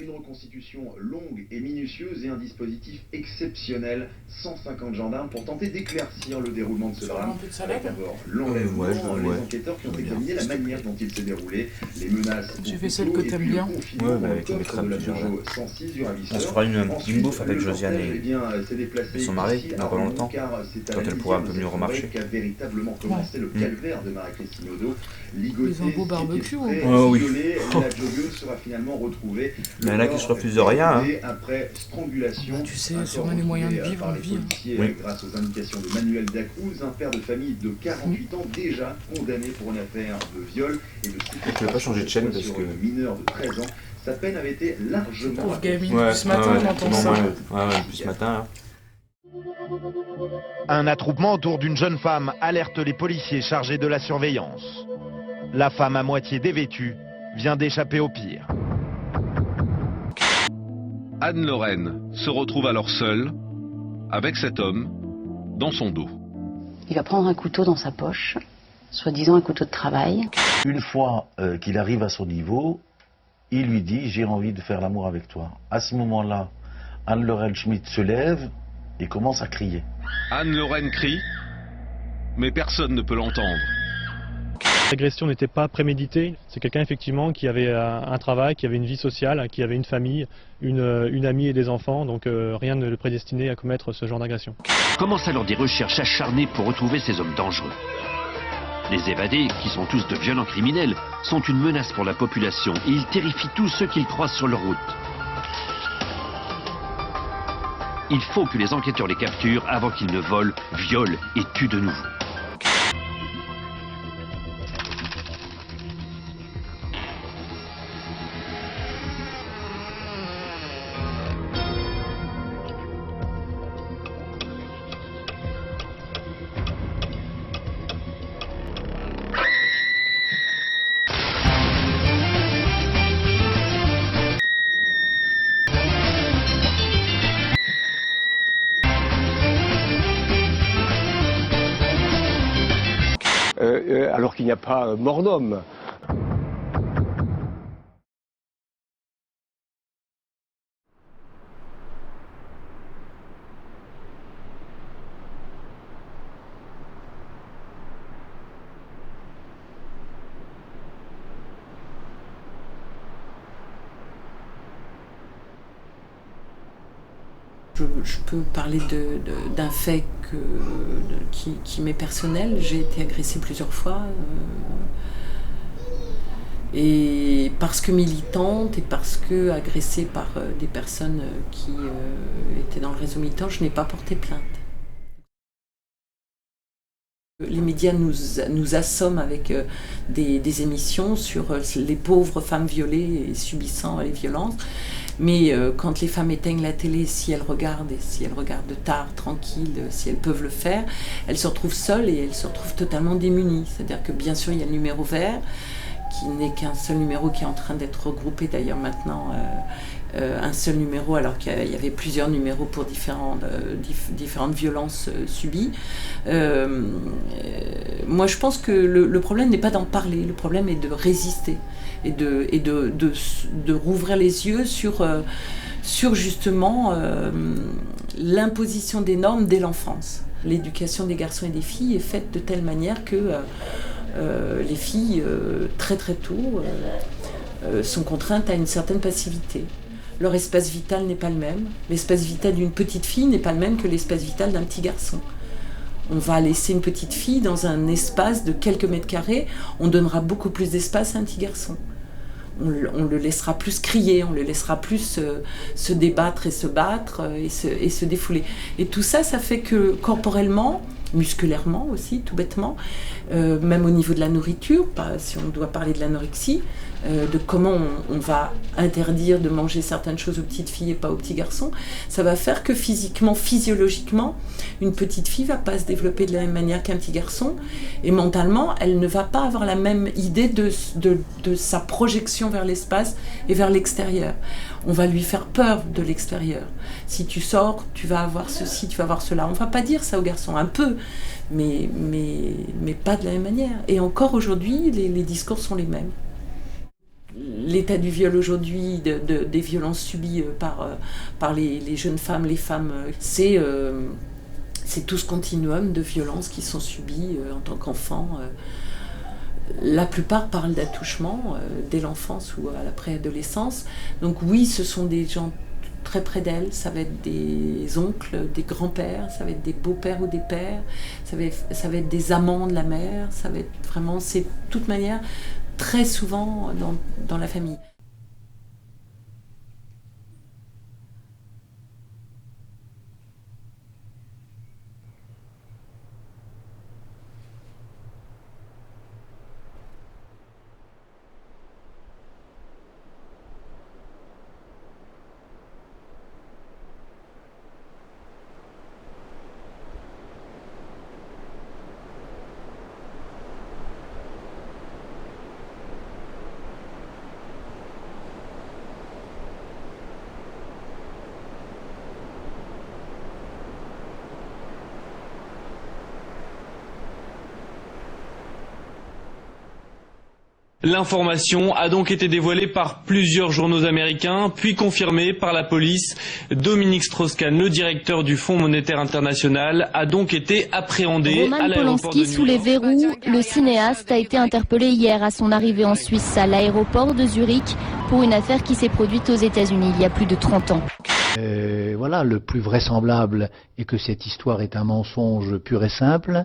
Une reconstitution longue et minutieuse et un dispositif exceptionnel, 150 gendarmes pour tenter d'éclaircir le déroulement de ce drame. Avec d'abord l'enlèvement, les enquêteurs qui ont examiné la manière dont il s'est déroulé, les menaces j'ai fait celle que t'aimes bien. Avec une betterave de la plusieurs Peugeot 106 du ravisseur. On se fera une bouffe avec Josiane et son mari dans pas longtemps, quand elle pourra un peu mieux remarcher. Qui a véritablement commencé le calvaire de Marie-Christine Odo. Ils ont un beau barbecue. Oui. La joggeuse sera finalement retrouvée. Mais il y en a qui se refusent de rien. Hein. Après strangulation, tu sais, si on a les moyens de vivre, on vit. Oui. Grâce aux indications de Manuel Dacruz, un père de famille de 48 ans déjà condamné pour une affaire de viol et de Je ne vais pas changer de chaîne parce que... mineur de 13 ans. Sa peine avait été largement... Pauvre gamine, ce matin on entend ça. Depuis ce matin, là. Un attroupement autour d'une jeune femme alerte les policiers chargés de la surveillance. La femme à moitié dévêtue vient d'échapper au pire. Anne-Lorraine se retrouve alors seule, avec cet homme, dans son dos. Il va prendre un couteau dans sa poche, soi-disant un couteau de travail. Une fois qu'il arrive à son niveau, il lui dit « j'ai envie de faire l'amour avec toi ». À ce moment-là, Anne-Lorraine Schmitt se lève et commence à crier. Anne-Lorraine crie, mais personne ne peut l'entendre. L'agression n'était pas préméditée, c'est quelqu'un effectivement qui avait un travail, qui avait une vie sociale, qui avait une famille, une amie et des enfants, donc rien ne le prédestinait à commettre ce genre d'agression. Commencent alors des recherches acharnées pour retrouver ces hommes dangereux. Les évadés, qui sont tous de violents criminels, sont une menace pour la population et ils terrifient tous ceux qu'ils croisent sur leur route. Il faut que les enquêteurs les capturent avant qu'ils ne volent, violent et tuent de nouveau. Alors qu'il n'y a pas mort d'homme. Je peux parler d'un fait qui m'est personnel. J'ai été agressée plusieurs fois. Et parce que militante et parce que agressée par des personnes qui étaient dans le réseau militant, je n'ai pas porté plainte. Les médias nous assomment avec des émissions sur les pauvres femmes violées et subissant les violences. Mais quand les femmes éteignent la télé, si elles regardent, et si elles regardent tard, tranquilles, si elles peuvent le faire, elles se retrouvent seules et elles se retrouvent totalement démunies. C'est-à-dire que bien sûr, il y a le numéro vert, qui n'est qu'un seul numéro qui est en train d'être regroupé d'ailleurs maintenant, un seul numéro alors qu'il y avait plusieurs numéros pour différentes violences subies. Moi je pense que le problème n'est pas d'en parler, le problème est de résister et de rouvrir les yeux sur justement l'imposition des normes dès l'enfance. L'éducation des garçons et des filles est faite de telle manière que les filles, très très tôt, sont contraintes à une certaine passivité. Leur espace vital n'est pas le même. L'espace vital d'une petite fille n'est pas le même que l'espace vital d'un petit garçon. On va laisser une petite fille dans un espace de quelques mètres carrés, on donnera beaucoup plus d'espace à un petit garçon. On le laissera plus crier, on le laissera plus se débattre et se battre et se défouler. Et tout ça, ça fait que corporellement, musculairement aussi, tout bêtement, même au niveau de la nourriture, si on doit parler de l'anorexie, de comment on va interdire de manger certaines choses aux petites filles et pas aux petits garçons, ça va faire que physiquement, physiologiquement, une petite fille va pas se développer de la même manière qu'un petit garçon, et mentalement, elle ne va pas avoir la même idée de sa projection vers l'espace et vers l'extérieur. On va lui faire peur de l'extérieur. Si tu sors, tu vas avoir ceci, tu vas avoir cela. On va pas dire ça aux garçons, un peu, mais pas de la même manière. Et encore aujourd'hui, les discours sont les mêmes. l'état du viol aujourd'hui, des violences subies par les jeunes femmes, les femmes, c'est tout ce continuum de violences qui sont subies en tant qu'enfants. La plupart parlent d'attouchement dès l'enfance ou à la préadolescence. Donc oui, ce sont des gens très près d'elles, ça va être des oncles, des grands-pères, ça va être des beaux-pères ou des pères, ça va être des amants de la mère, ça va être vraiment, c'est de toute manière très souvent dans la famille. L'information a donc été dévoilée par plusieurs journaux américains, puis confirmée par la police. Dominique Strauss-Kahn, le directeur du Fonds monétaire international, a donc été appréhendé à l'aéroport de New York. Sous les verrous, le cinéaste a été interpellé hier à son arrivée en Suisse à l'aéroport de Zurich pour une affaire qui s'est produite aux États-Unis il y a plus de 30 ans. Voilà, le plus vraisemblable est que cette histoire est un mensonge pur et simple,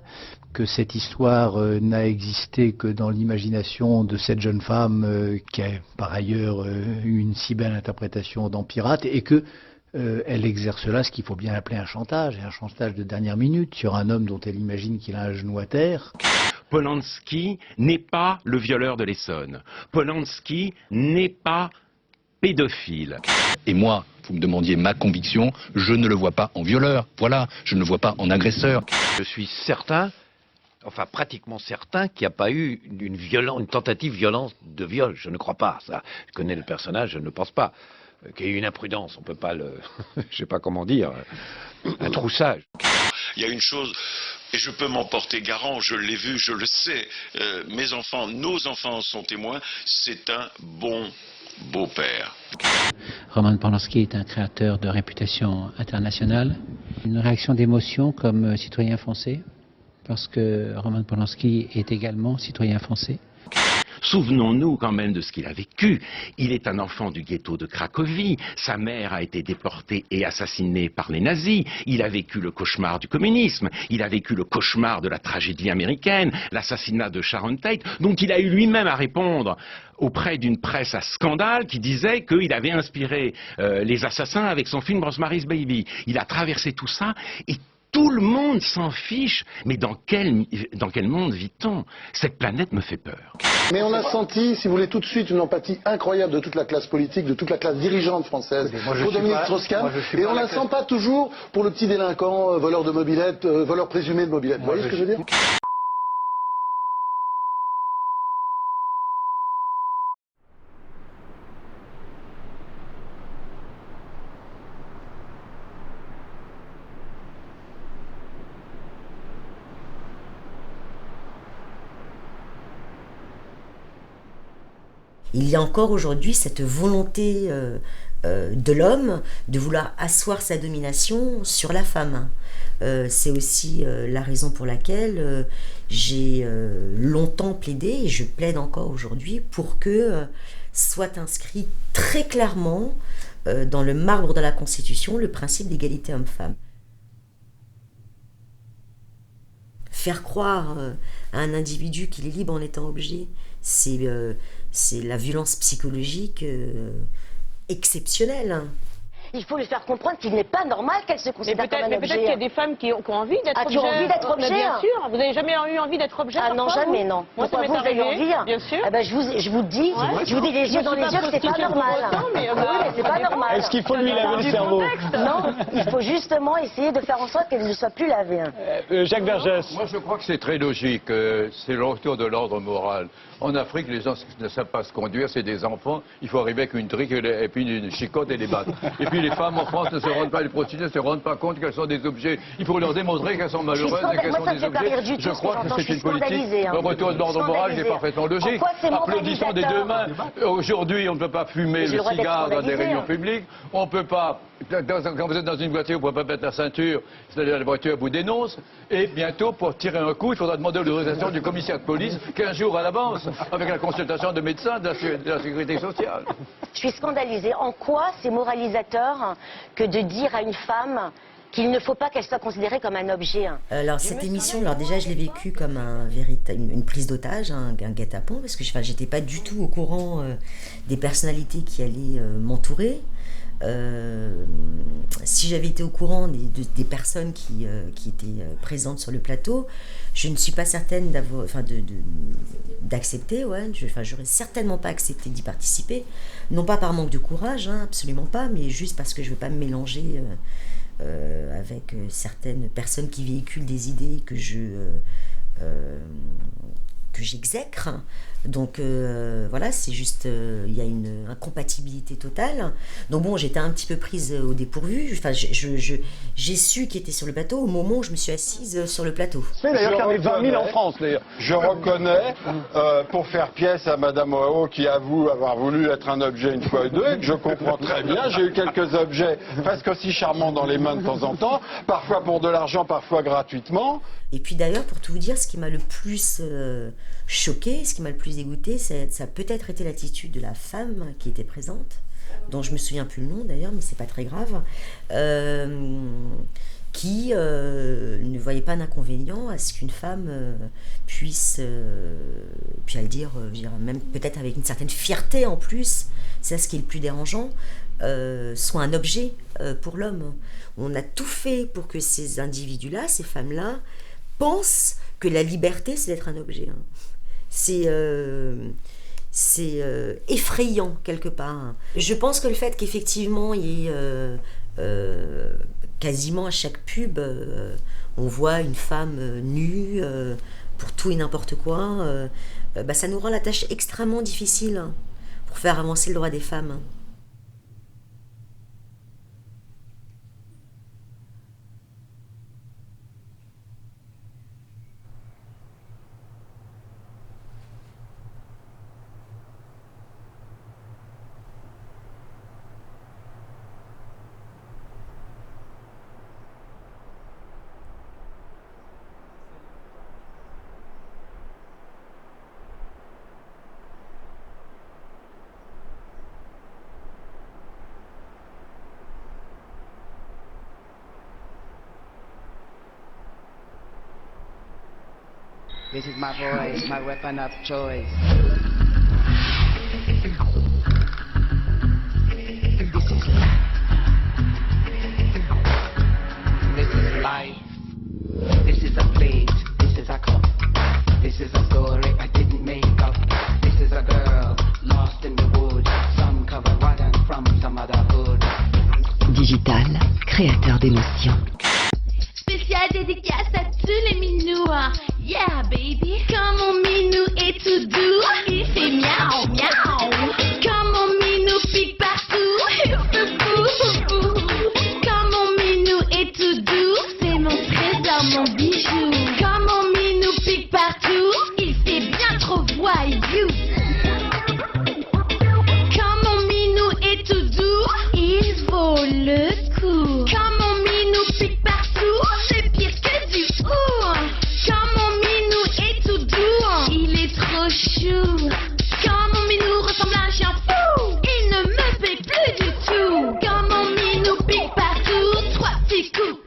que cette histoire n'a existé que dans l'imagination de cette jeune femme qui a par ailleurs eu une si belle interprétation dans Pirate, et que elle exerce là ce qu'il faut bien appeler un chantage de dernière minute sur un homme dont elle imagine qu'il a un genou à terre. Polanski n'est pas le violeur de l'Essonne. Polanski n'est pas pédophile. Et moi, vous me demandiez ma conviction, je ne le vois pas en violeur. Voilà, je ne le vois pas en agresseur. Je suis certain, enfin pratiquement certain, qu'il n'y a pas eu une tentative de viol. Je ne crois pas. Ça, je connais le personnage, je ne pense pas. Qu'il y ait eu une imprudence, on ne peut pas le... je sais pas comment dire, un troussage. Il y a une chose, et je peux m'en porter garant, je l'ai vu, je le sais, mes enfants, nos enfants sont témoins, c'est un bon beau-père. Roman Polanski est un créateur de réputation internationale. Une réaction d'émotion comme citoyen français, parce que Roman Polanski est également citoyen français. Souvenons-nous quand même de ce qu'il a vécu. Il est un enfant du ghetto de Cracovie. Sa mère a été déportée et assassinée par les nazis. Il a vécu le cauchemar du communisme. Il a vécu le cauchemar de la tragédie américaine, l'assassinat de Sharon Tate, dont il a eu lui-même à répondre auprès d'une presse à scandale qui disait qu'il avait inspiré les assassins avec son film Rosemary's Baby. Il a traversé tout ça et tout le monde s'en fiche. Mais dans quel monde vit-on? Cette planète me fait peur. Mais on a senti, si vous voulez, tout de suite une empathie incroyable de toute la classe politique, de toute la classe dirigeante française pour Dominique Strauss-Kahn. Et on ne la sent pas toujours pour le petit délinquant, voleur de mobilette, voleur présumé de mobilette. Vous voyez ce que je veux dire ? Il y a encore aujourd'hui cette volonté de l'homme de vouloir asseoir sa domination sur la femme. C'est aussi la raison pour laquelle j'ai longtemps plaidé, et je plaide encore aujourd'hui, pour que soit inscrit très clairement dans le marbre de la Constitution le principe d'égalité homme-femme. Faire croire à un individu qu'il est libre en étant objet, c'est la violence psychologique exceptionnelle. Il faut lui faire comprendre qu'il n'est pas normal qu'elle se considère comme un objet. Mais peut-être qu'il y a des femmes qui ont envie d'être objet. Qui ont envie d'être objet. Bien sûr. Vous n'avez jamais eu envie d'être objet? Ah non, jamais, non. Moi, ça m'est arrivé. Envie, bien sûr. Ah ben, je vous dis les yeux dans les yeux que c'est pas normal. Mais c'est pas normal. Est-ce qu'il faut lui laver le cerveau? Non, il faut justement essayer de faire en sorte qu'elle ne soit plus lavée. Jacques Vergès. Moi, je crois que c'est très logique. C'est le retour de l'ordre moral. En Afrique, les gens ne savent pas se conduire, c'est des enfants. Il faut arriver avec une trique et puis une chicotte et les battre. Et puis les femmes en France ne se rendent pas, les prostituées ne se rendent pas compte qu'elles sont des objets. Il faut leur démontrer qu'elles sont malheureuses et qu'elles sont des objets. Je crois que c'est une politique. Le retour de l'ordre moral qui est parfaitement logique. Applaudissons des deux mains. Aujourd'hui, on ne peut pas fumer le cigare dans des réunions publiques. On ne peut pas. Quand vous êtes dans une voiture, vous ne pouvez pas mettre la ceinture, c'est-à-dire la voiture vous dénonce. Et bientôt, pour tirer un coup, il faudra demander l'autorisation du commissaire de police 15 jours à l'avance, avec la consultation de médecins de la sécurité sociale. Je suis scandalisée. En quoi c'est moralisateur que de dire à une femme qu'il ne faut pas qu'elle soit considérée comme un objet? Alors cette émission, alors déjà je l'ai vécue comme une prise d'otage, un guet-apens, parce que j'étais pas du tout au courant des personnalités qui allaient m'entourer. Si j'avais été au courant des personnes qui étaient présentes sur le plateau, je ne suis pas certaine d'accepter, j'aurais certainement pas accepté d'y participer, non pas par manque de courage, absolument pas, mais juste parce que je ne veux pas me mélanger avec certaines personnes qui véhiculent des idées que j'exècre. Donc voilà, c'est juste, il y a une incompatibilité totale. Donc bon, j'étais un petit peu prise au dépourvu. Enfin, j'ai su qui était sur le plateau au moment où je me suis assise sur le plateau. C'est d'ailleurs qu'il y en avait 20 000 en France, d'ailleurs. Je reconnais, pour faire pièce à Madame Oao, qui avoue avoir voulu être un objet une fois ou deux, et que je comprends très bien. J'ai eu quelques objets presque aussi charmants dans les mains de temps en temps, parfois pour de l'argent, parfois gratuitement. Et puis d'ailleurs, pour tout vous dire, ce qui m'a le plus choqué, ce qui m'a le plus dégoûté, ça a peut-être été l'attitude de la femme qui était présente, dont je me souviens plus le nom d'ailleurs, mais c'est pas très grave, qui ne voyait pas d'inconvénient à ce qu'une femme puisse, puis à le dire, même peut-être avec une certaine fierté en plus, c'est ce qui est le plus dérangeant, soit un objet pour l'homme. On a tout fait pour que ces individus-là, ces femmes-là, pensent que la liberté, c'est d'être un objet. C'est effrayant quelque part. Je pense que le fait qu'effectivement il y ait quasiment à chaque pub, on voit une femme nue pour tout et n'importe quoi, ça nous rend la tâche extrêmement difficile pour faire avancer le droit des femmes. This is my voice, my weapon of choice. This is life. This is a plate. This is a cup. This is a story I didn't make up. This is a girl lost in the woods. Some cover rotten from some other hood. Digital, créateur d'émotions. Spécial dédicace à tous les minous. Yeah baby. Comme mon minou est tout doux, il fait miaou miaou. Comme mon minou pique partout, comme mon minou est tout doux, c'est mon trésor, mon bijou. Comme mon minou pique partout, il fait bien trop voyou. Comme mon minou est tout doux, il vaut le coup. Comme mon minou pique partout, c'est pire que du ou. Comme mon minou est tout doux, il est trop chou. Quand mon minou ressemble à un chien fou, il ne me fait plus du tout. Quand mon minou pique partout, 3 petits coups.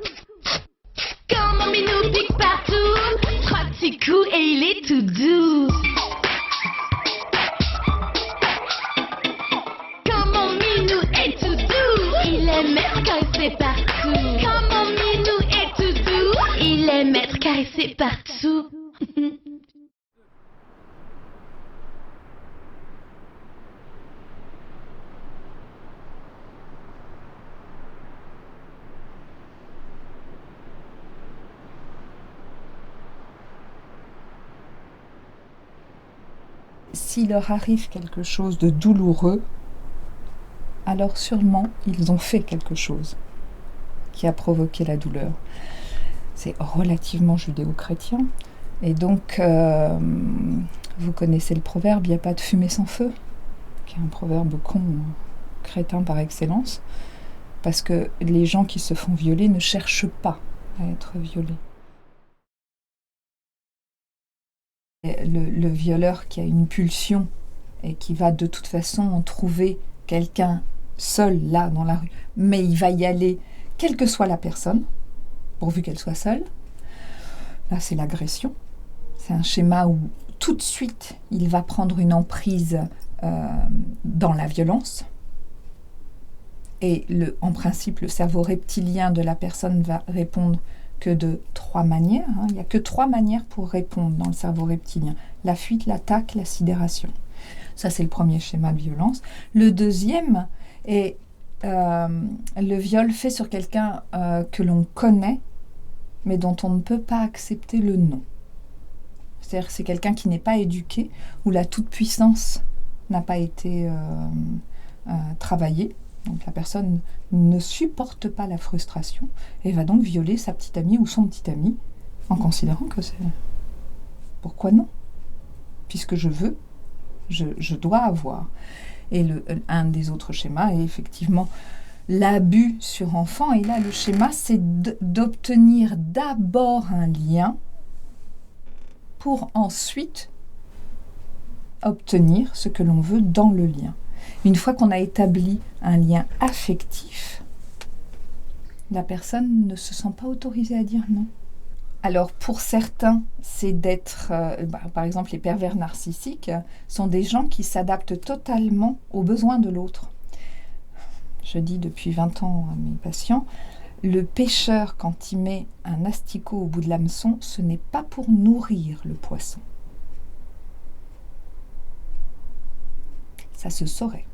Quand mon minou pique partout, 3 petits coups et il est tout doux. Quand mon minou est tout doux, il aime être caressé partout. Quand mon minou est tout doux, il aime être caressé partout. S'il leur arrive quelque chose de douloureux, alors sûrement ils ont fait quelque chose qui a provoqué la douleur. C'est relativement judéo-chrétien. Et donc, vous connaissez le proverbe, il n'y a pas de fumée sans feu, qui est un proverbe con, crétin par excellence, parce que les gens qui se font violer ne cherchent pas à être violés. Le violeur qui a une pulsion et qui va de toute façon en trouver quelqu'un seul là dans la rue, mais il va y aller quelle que soit la personne, pourvu qu'elle soit seule. Là, c'est l'agression. C'est un schéma où tout de suite, il va prendre une emprise dans la violence. Et en principe, le cerveau reptilien de la personne va répondre que de 3 manières. Il n'y a que 3 manières pour répondre dans le cerveau reptilien. La fuite, l'attaque, la sidération. Ça, c'est le premier schéma de violence. Le deuxième est le viol fait sur quelqu'un que l'on connaît, mais dont on ne peut pas accepter le nom. C'est-à-dire que c'est quelqu'un qui n'est pas éduqué, où la toute-puissance n'a pas été travaillée. Donc la personne ne supporte pas la frustration et va donc violer sa petite amie ou son petit ami en considérant que c'est... Pourquoi non? Puisque je veux, je dois avoir. Et un des autres schémas est effectivement l'abus sur enfant. Et là, le schéma, c'est d'obtenir d'abord un lien pour ensuite obtenir ce que l'on veut dans le lien. Une fois qu'on a établi un lien affectif, la personne ne se sent pas autorisée à dire non. Alors pour certains, c'est d'être, par exemple les pervers narcissiques, sont des gens qui s'adaptent totalement aux besoins de l'autre. Je dis depuis 20 ans à mes patients, le pêcheur quand il met un asticot au bout de l'hameçon, ce n'est pas pour nourrir le poisson. Ça se saurait.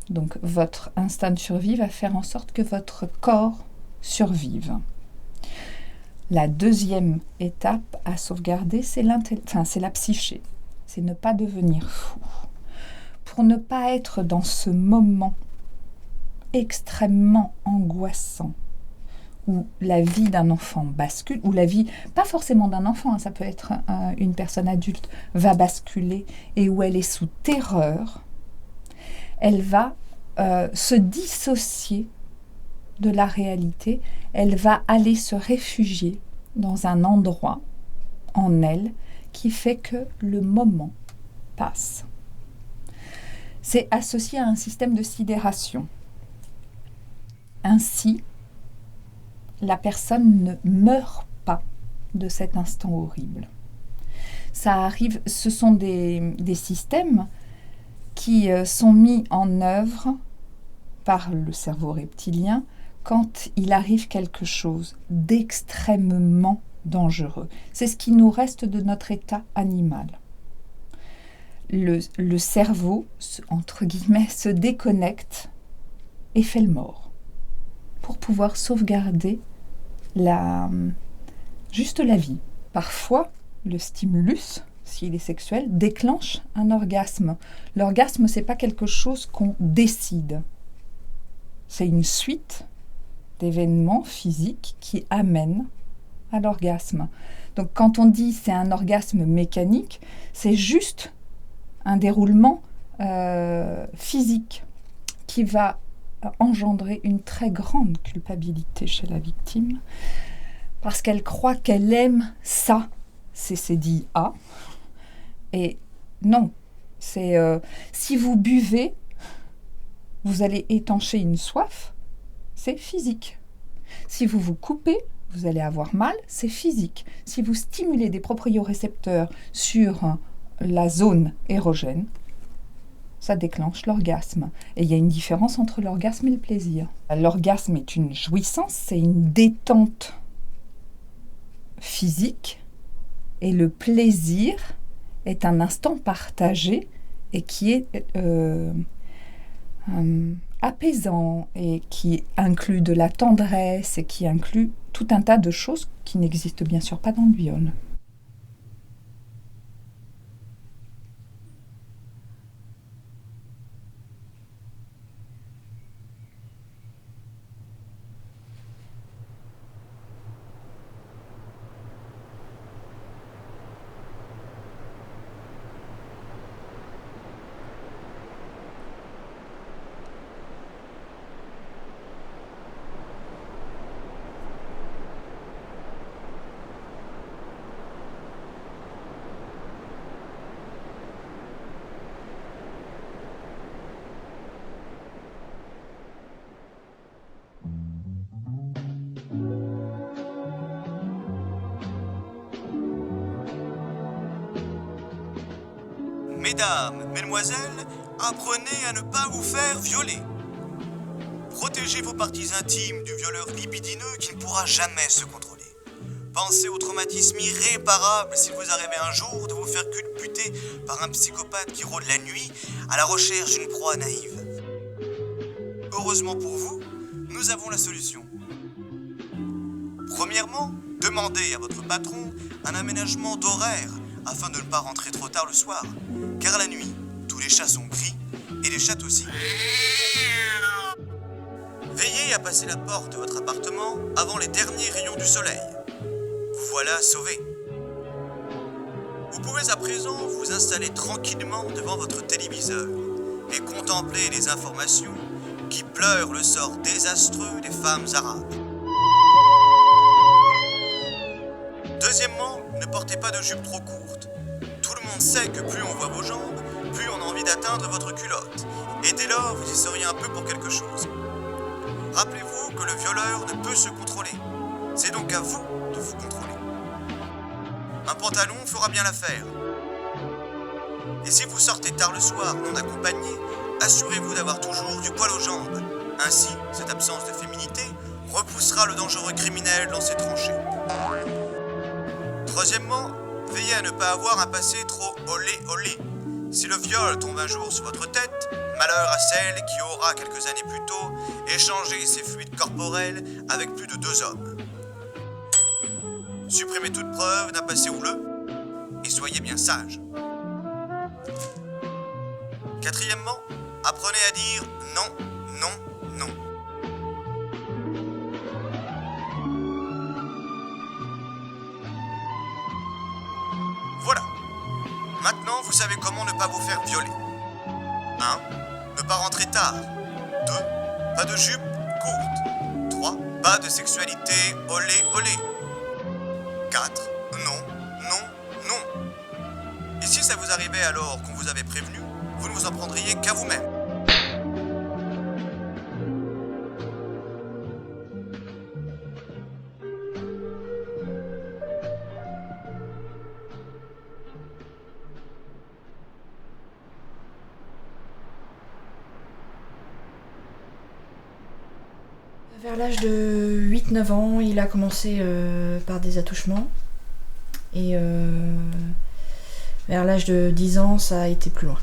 Donc votre instinct de survie va faire en sorte que votre corps survive. La deuxième étape à sauvegarder, c'est la psyché. C'est ne pas devenir fou. Pour ne pas être dans ce moment extrêmement angoissant où la vie d'un enfant bascule, ou la vie, pas forcément d'un enfant, ça peut être une personne adulte, va basculer et où elle est sous terreur, elle va se dissocier de la réalité, elle va aller se réfugier dans un endroit en elle qui fait que le moment passe. C'est associé à un système de sidération. Ainsi, la personne ne meurt pas de cet instant horrible. Ça arrive, ce sont des systèmes qui sont mis en œuvre par le cerveau reptilien quand il arrive quelque chose d'extrêmement dangereux. C'est ce qui nous reste de notre état animal. Le cerveau, entre guillemets, se déconnecte et fait le mort pour pouvoir sauvegarder juste la vie. Parfois, le stimulus, s'il est sexuel, déclenche un orgasme. L'orgasme, c'est pas quelque chose qu'on décide. C'est une suite d'événements physiques qui amènent à l'orgasme. Donc quand on dit c'est un orgasme mécanique, c'est juste un déroulement physique qui va engendrer une très grande culpabilité chez la victime parce qu'elle croit qu'elle aime ça, c'est dit A. Et non, c'est si vous buvez, vous allez étancher une soif, c'est physique. Si vous vous coupez, vous allez avoir mal, c'est physique. Si vous stimulez des propriorécepteurs sur la zone érogène, ça déclenche l'orgasme. Et il y a une différence entre l'orgasme et le plaisir. L'orgasme est une jouissance, c'est une détente physique, et le plaisir est un instant partagé et qui est apaisant et qui inclut de la tendresse et qui inclut tout un tas de choses qui n'existent bien sûr pas dans le viol. Mesdames, mesdemoiselles, apprenez à ne pas vous faire violer. Protégez vos parties intimes du violeur libidineux qui ne pourra jamais se contrôler. Pensez au traumatisme irréparable s'il vous arrivait un jour de vous faire culbuter par un psychopathe qui rôde la nuit à la recherche d'une proie naïve. Heureusement pour vous, nous avons la solution. Premièrement, demandez à votre patron un aménagement d'horaire afin de ne pas rentrer trop tard le soir, car la nuit, tous les chats sont gris et les chattes aussi. Veillez à passer la porte de votre appartement avant les derniers rayons du soleil. Vous voilà sauvé. Vous pouvez à présent vous installer tranquillement devant votre téléviseur et contempler les informations qui pleurent le sort désastreux des femmes arabes. Deuxièmement, ne portez pas de jupe trop courte. Tout le monde sait que plus on voit vos jambes, plus on a envie d'atteindre votre culotte. Et dès lors, vous y seriez un peu pour quelque chose. Rappelez-vous que le violeur ne peut se contrôler. C'est donc à vous de vous contrôler. Un pantalon fera bien l'affaire. Et si vous sortez tard le soir non accompagné, assurez-vous d'avoir toujours du poil aux jambes. Ainsi, cette absence de féminité repoussera le dangereux criminel dans ses tranchées. Troisièmement, veillez à ne pas avoir un passé trop olé. Si le viol tombe un jour sur votre tête, malheur à celle qui aura quelques années plus tôt échangé ses fluides corporels avec plus de 2 hommes. Supprimez toute preuve d'un passé houleux et soyez bien sage. Quatrièmement, apprenez à dire non, non, non. Voilà. Maintenant, vous savez comment ne pas vous faire violer. 1. Ne pas rentrer tard. 2. Pas de jupe courte. 3. Pas de sexualité olé. 4. Non. Et si ça vous arrivait alors qu'on vous avait prévenu, vous ne vous en prendriez qu'à vous-même. Vers l'âge de 8-9 ans, il a commencé par des attouchements. Et vers l'âge de 10 ans, ça a été plus loin.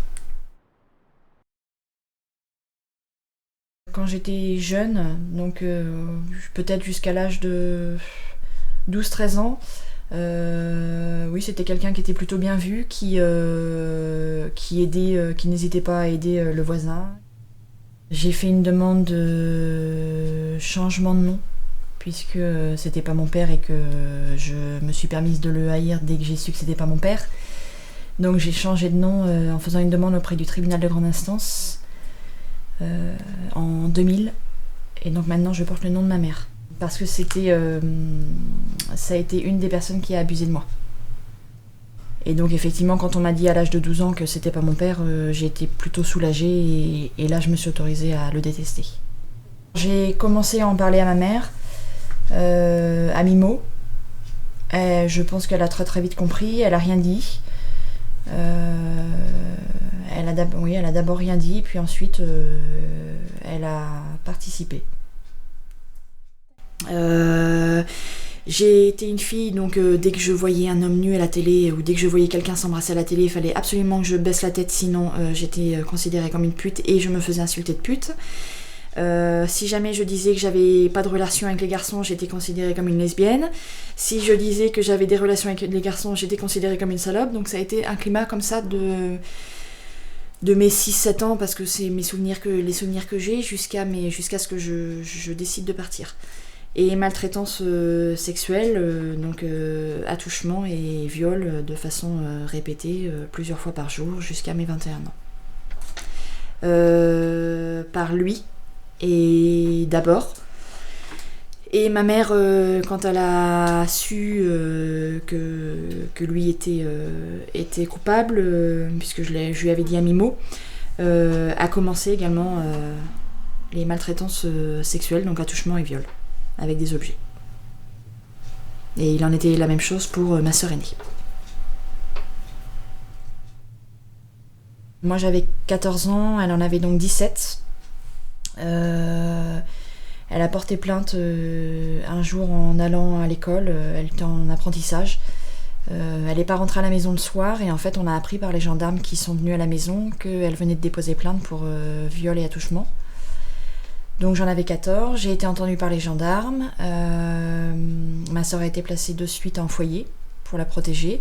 Quand j'étais jeune, donc peut-être jusqu'à l'âge de 12-13 ans, oui, c'était quelqu'un qui était plutôt bien vu, qui n'hésitait pas à aider le voisin. J'ai fait une demande de changement de nom, puisque c'était pas mon père et que je me suis permise de le haïr dès que j'ai su que c'était pas mon père. Donc j'ai changé de nom en faisant une demande auprès du tribunal de grande instance en 2000. Et donc maintenant je porte le nom de ma mère. Parce que ça a été une des personnes qui a abusé de moi. Et donc effectivement, quand on m'a dit à l'âge de 12 ans que c'était pas mon père, j'ai été plutôt soulagée et là je me suis autorisée à le détester. J'ai commencé à en parler à ma mère, à mi-mot. Je pense qu'elle a très vite compris, elle a rien dit. Elle a d'abord rien dit, puis ensuite elle a participé. J'ai été une fille, donc dès que je voyais un homme nu à la télé ou dès que je voyais quelqu'un s'embrasser à la télé, il fallait absolument que je baisse la tête, sinon j'étais considérée comme une pute et je me faisais insulter de pute. Si jamais je disais que j'avais pas de relation avec les garçons, j'étais considérée comme une lesbienne. Si je disais que j'avais des relations avec les garçons, j'étais considérée comme une salope. Donc ça a été un climat comme ça de mes 6-7 ans, parce que c'est les souvenirs que j'ai jusqu'à ce que je décide de partir. Et maltraitance sexuelle, donc attouchement et viol de façon répétée plusieurs fois par jour jusqu'à mes 21 ans. Par lui, et d'abord. Et ma mère, quand elle a su que lui était coupable, puisque je lui avais dit à mi-mot, a commencé également les maltraitances sexuelles, donc attouchement et viol, avec des objets. Et il en était la même chose pour ma sœur aînée. Moi j'avais 14 ans, elle en avait donc 17. Elle a porté plainte un jour en allant à l'école, elle était en apprentissage. Elle n'est pas rentrée à la maison le soir et en fait on a appris par les gendarmes qui sont venus à la maison qu'elle venait de déposer plainte pour viol et attouchement. Donc j'en avais 14, j'ai été entendue par les gendarmes. Ma sœur a été placée de suite en foyer pour la protéger.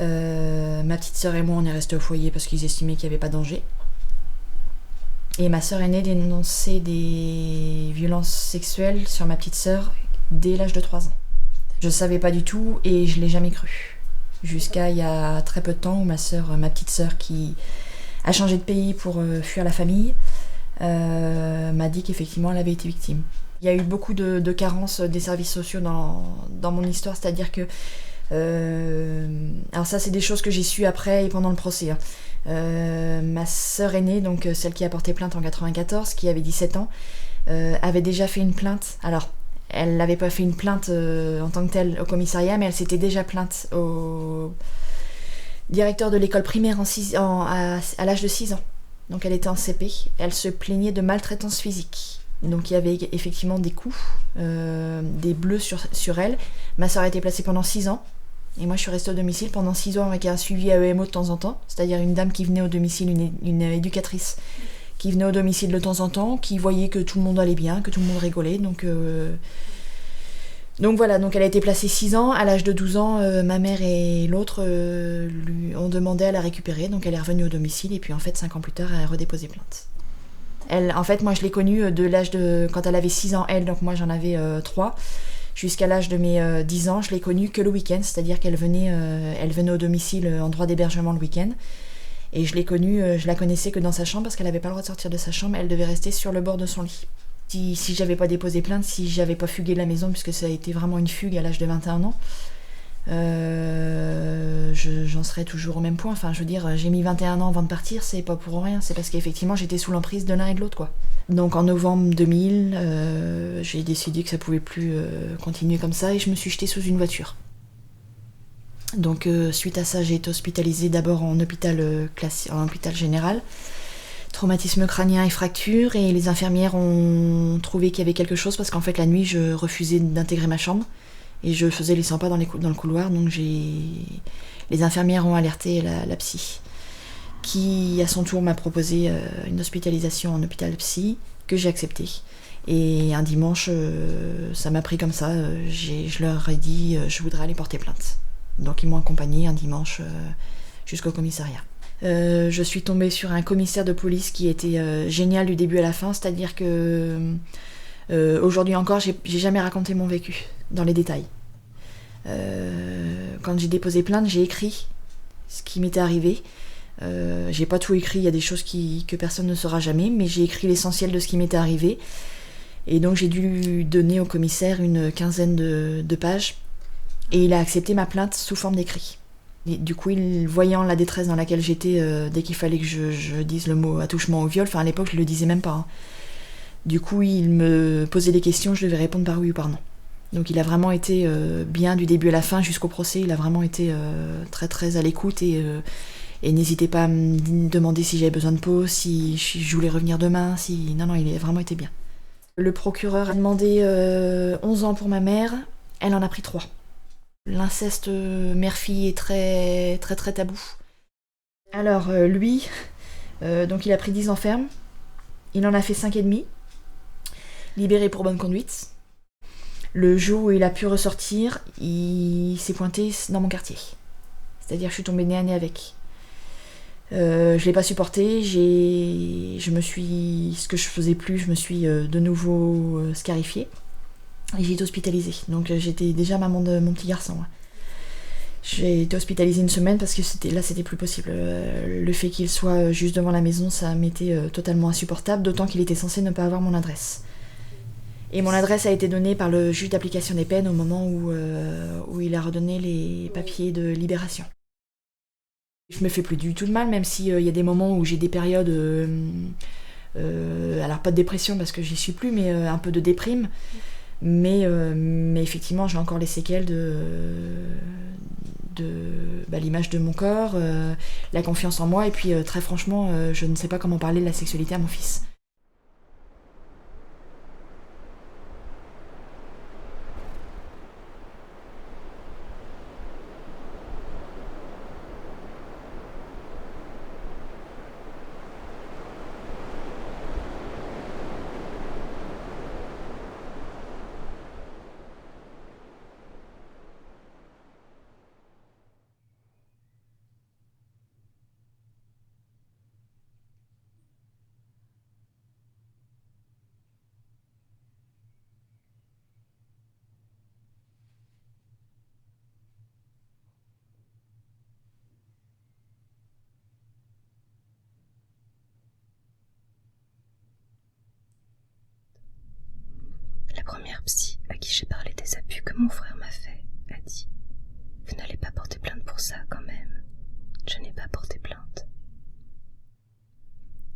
Ma petite sœur et moi on est restés au foyer parce qu'ils estimaient qu'il n'y avait pas de danger. Et ma sœur aînée dénonçait des violences sexuelles sur ma petite sœur dès l'âge de 3 ans. Je savais pas du tout et je l'ai jamais cru. Jusqu'à il y a très peu de temps où ma petite sœur qui a changé de pays pour fuir la famille, m'a dit qu'effectivement elle avait été victime. Il y a eu beaucoup de carences des services sociaux dans mon histoire, c'est-à-dire que... alors ça c'est des choses que j'ai su après et pendant le procès. Hein. Ma sœur aînée, donc celle qui a porté plainte en 94, qui avait 17 ans, avait déjà fait une plainte. Alors, elle n'avait pas fait une plainte en tant que telle au commissariat, mais elle s'était déjà plainte au directeur de l'école primaire à l'âge de 6 ans. Donc elle était en CP. Elle se plaignait de maltraitance physique. Donc il y avait effectivement des coups, des bleus sur elle. Ma sœur a été placée pendant 6 ans. Et moi, je suis restée au domicile pendant 6 ans avec un suivi AEMO de temps en temps, c'est-à-dire une dame qui venait au domicile, une éducatrice qui venait au domicile de temps en temps, qui voyait que tout le monde allait bien, que tout le monde rigolait. Donc voilà, donc elle a été placée 6 ans. À l'âge de 12 ans, ma mère et l'autre lui ont demandé à la récupérer, donc elle est revenue au domicile et puis en fait 5 ans plus tard, elle a redéposé plainte. Elle, en fait, moi je l'ai connue de l'âge de... quand elle avait 6 ans, elle, donc moi j'en avais 3. Jusqu'à l'âge de mes 10 ans, je l'ai connue que le week-end, c'est-à-dire qu'elle venait au domicile en droit d'hébergement le week-end. Et je l'ai connue, je la connaissais que dans sa chambre parce qu'elle n'avait pas le droit de sortir de sa chambre, elle devait rester sur le bord de son lit. Si j'avais pas déposé plainte, si j'avais pas fugué de la maison, puisque ça a été vraiment une fugue à l'âge de 21 ans, j'en serais toujours au même point. Enfin, je veux dire, j'ai mis 21 ans avant de partir, c'est pas pour rien, c'est parce qu'effectivement j'étais sous l'emprise de l'un et de l'autre, quoi. Donc en novembre 2000, j'ai décidé que ça pouvait plus continuer comme ça et je me suis jetée sous une voiture. Donc suite à ça, j'ai été hospitalisée d'abord en hôpital général, traumatisme crânien et fracture, et les infirmières ont trouvé qu'il y avait quelque chose parce qu'en fait la nuit je refusais d'intégrer ma chambre et je faisais les 100 pas dans le couloir, donc les infirmières ont alerté la psy, qui à son tour m'a proposé une hospitalisation en hôpital psy, que j'ai accepté. Et un dimanche, ça m'a pris comme ça, je leur ai dit je voudrais aller porter plainte. Donc ils m'ont accompagnée un dimanche jusqu'au commissariat. Je suis tombée sur un commissaire de police qui était génial du début à la fin, c'est-à-dire que aujourd'hui encore, j'ai jamais raconté mon vécu dans les détails. Quand j'ai déposé plainte, j'ai écrit ce qui m'était arrivé. J'ai pas tout écrit, il y a des choses que personne ne saura jamais, mais j'ai écrit l'essentiel de ce qui m'était arrivé. Et donc j'ai dû donner au commissaire une quinzaine de pages, et il a accepté ma plainte sous forme d'écrit. Et du coup, voyant la détresse dans laquelle j'étais, dès qu'il fallait que je dise le mot attouchement au viol, enfin à l'époque je le disais même pas, hein. Du coup il me posait des questions, je devais répondre par oui ou par non. Donc il a vraiment été bien du début à la fin jusqu'au procès, il a vraiment été très très à l'écoute et n'hésitez pas à me demander si j'avais besoin de pause, si je voulais revenir demain, Non, il a vraiment été bien. Le procureur a demandé 11 ans pour ma mère, elle en a pris 3. L'inceste mère-fille est très très très tabou. Alors lui, donc il a pris 10 ans ferme, il en a fait 5,5, libéré pour bonne conduite. Le jour où il a pu ressortir, il s'est pointé dans mon quartier. C'est-à-dire que je suis tombée nez à nez avec. Je l'ai pas supporté, ce que je faisais plus, je me suis de nouveau scarifiée. Et j'ai été hospitalisée. Donc j'étais déjà maman de mon petit garçon. J'ai été hospitalisée une semaine parce que c'était plus possible. Le fait qu'il soit juste devant la maison, ça m'était totalement insupportable, d'autant qu'il était censé ne pas avoir mon adresse. Et mon adresse a été donnée par le juge d'application des peines au moment où il a redonné les papiers de libération. Je me fais plus du tout de mal, même s'il y a des moments où j'ai des périodes, alors pas de dépression parce que j'y suis plus, mais un peu de déprime. Mais effectivement, j'ai encore les séquelles l'image de mon corps, la confiance en moi, et puis très franchement, je ne sais pas comment parler de la sexualité à mon fils. La première psy à qui j'ai parlé des abus que mon frère m'a fait a dit « Vous n'allez pas porter plainte pour ça quand même. » Je n'ai pas porté plainte.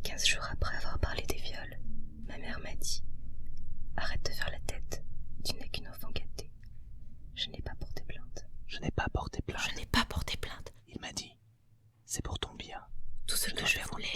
15 jours après avoir parlé des viols, ma mère m'a dit « Arrête de faire la tête, tu n'es qu'une enfant gâtée. » Je n'ai pas porté plainte. Je n'ai pas porté plainte. Je n'ai pas porté plainte. Il m'a dit « C'est pour ton bien. Tout ce que je voulais